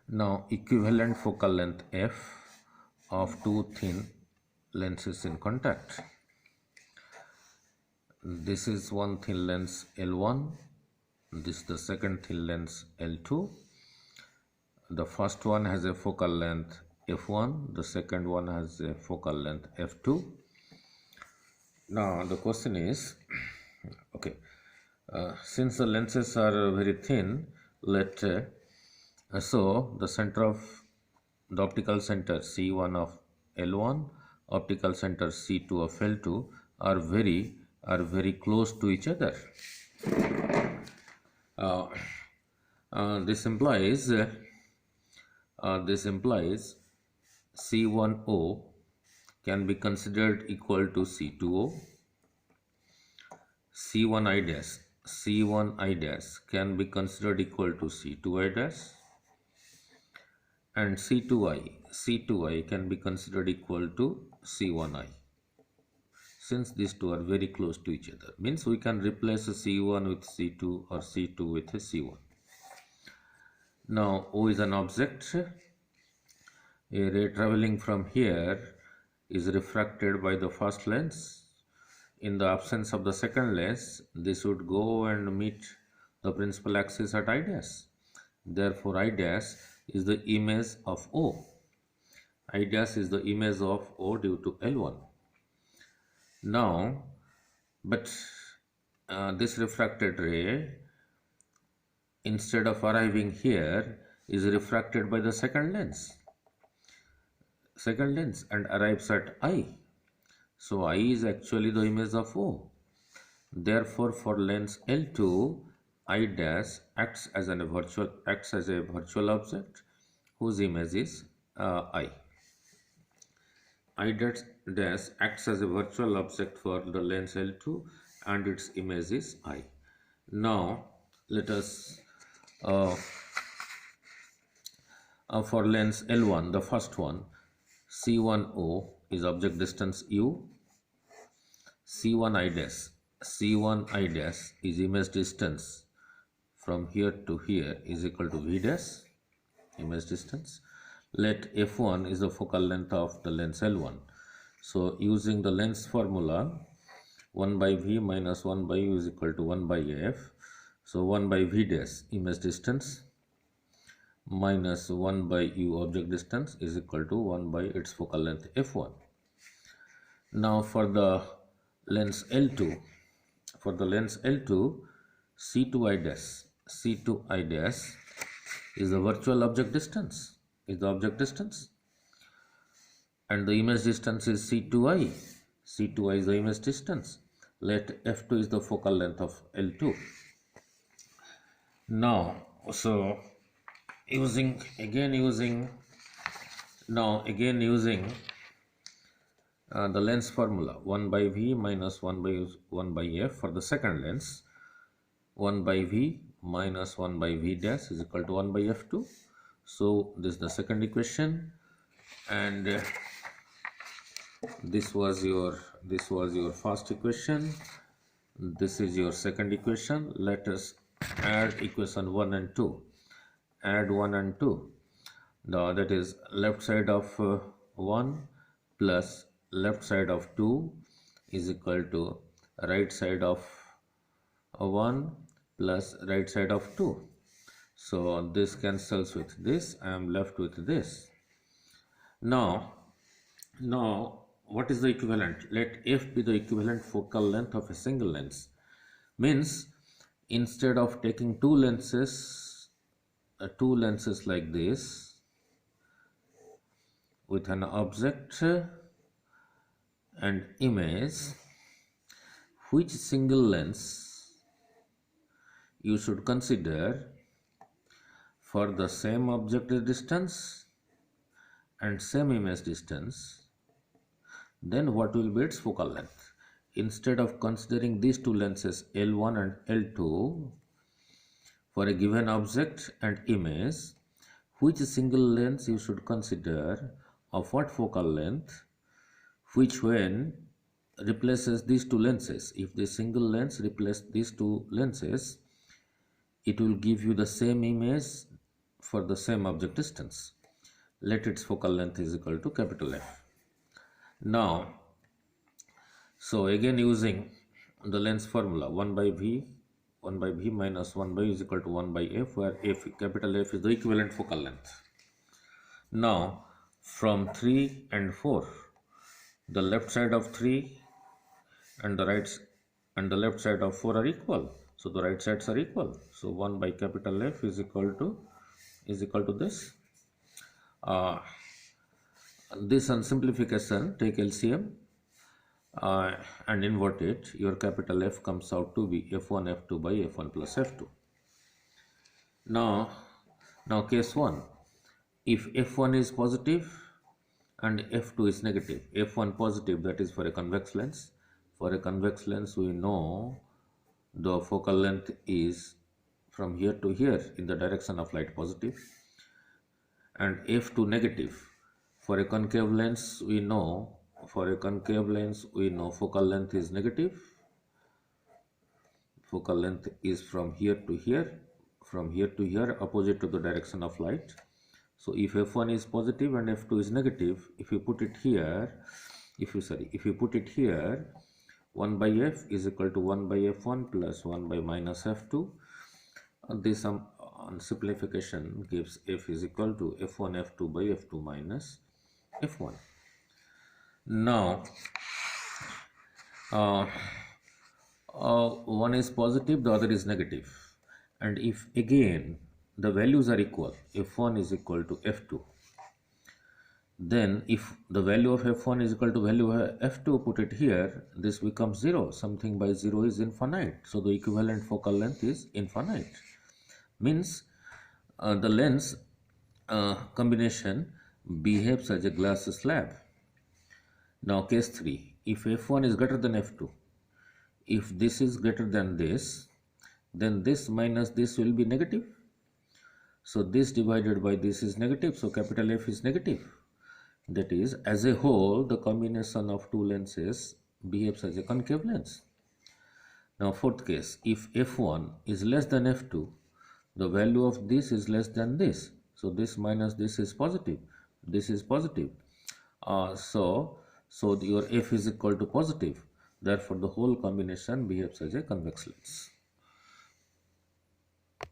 Now equivalent focal length f of two thin lenses in contact. This is one thin lens L1, this is the second thin lens L2. The first one has a focal length f1, the second one has a focal length f2. Now the question is, okay, since the lenses are very thin, so the center of the optical center C1 of L1, optical center C2 of L2 are very close to each other. This implies C1O can be considered equal to C2O. C1I dash can be considered equal to C2I dash, and C2I can be considered equal to C1I. Since these two are very close to each other, means we can replace a C1 with C2 or C2 with a C1. Now O is an object. A ray traveling from here is refracted by the first lens. In the absence of the second lens, this would go and meet the principal axis at I dash. Therefore, I dash is the image of O. I dash is the image of O due to L1. Now, but this refracted ray, instead of arriving here, is refracted by the second lens and arrives at I. So I is actually the image of O. Therefore, for lens L2, I dash acts as a virtual object whose image is I. I dash acts as a virtual object for the lens L2 and its image is I. Now let us for lens L1, the first one, C1O is object distance U. C1I dash is image distance from here to here is equal to V dash, image distance. Let F1 is the focal length of the lens L1. So using the lens formula, 1 by V minus 1 by U is equal to 1 by F. So 1 by V dash, image distance, minus 1 by U, object distance, is equal to 1 by its focal length F1. Now for the lens L2, C2I dash is the virtual object distance, and the image distance is C2I. C2I is the image distance. Let F2 is the focal length of L2. Now, so using the lens formula, 1 by V minus 1 by F for the second lens, 1 by V minus 1 by V dash is equal to 1 by F2. So this is the second equation, and this was your first equation. This is your second equation. Let us add equation 1 and 2. Add 1 and 2. That is left side of 1 plus left side of 2 is equal to right side of 1 plus right side of 2. So this cancels with this. I am left with this. Now what is the equivalent? Let F be the equivalent focal length of a single lens. Means instead of taking two lenses like this with an object and image, which single lens you should consider for the same object distance and same image distance, then what will be its focal length? Instead of considering these two lenses L1 and L2 for a given object and image, which single lens you should consider of what focal length, which when replaces these two lenses. If the single lens replaces these two lenses, it will give you the same image for the same object distance. Let its focal length is equal to capital F. Now, so again using the length formula, 1 by V minus 1 by U is equal to 1 by F, where F, capital F is the equivalent focal length. Now, from 3 and 4, the left side of 3 and the left side of 4 are equal. So the right sides are equal. So 1 by capital F is equal to this. This on simplification, take LCM and invert it. Your capital F comes out to be F1 F2 by F1 plus F2. Now case 1, if F1 is positive and F2 is negative, F1 positive, that is for a convex lens. For a convex lens, we know the focal length is from here to here in the direction of light, positive. And F2 negative, for a concave lens, we know focal length is negative. Focal length is from here to here, opposite to the direction of light. So if F1 is positive and F2 is negative, if you put it here, 1 by F is equal to 1 by F1 plus 1 by minus F2. This on simplification gives F is equal to F1 F2 by F2 minus F1. Now, one is positive, the other is negative. And if again the values are equal, F1 is equal to F2, then if the value of F1 is equal to value of F2, put it here, this becomes 0. Something by 0 is infinite. So the equivalent focal length is infinite. Means the lens combination behaves as a glass slab. Now case 3, if F1 is greater than F2, if this is greater than this, then this minus this will be negative. So this divided by this is negative, so capital F is negative. That is, as a whole, the combination of two lenses behaves as a concave lens. Now fourth case, if F1 is less than F2, the value of this is less than this. So this minus this is positive. This is positive. So your F is equal to positive. Therefore, the whole combination behaves as a convex lens.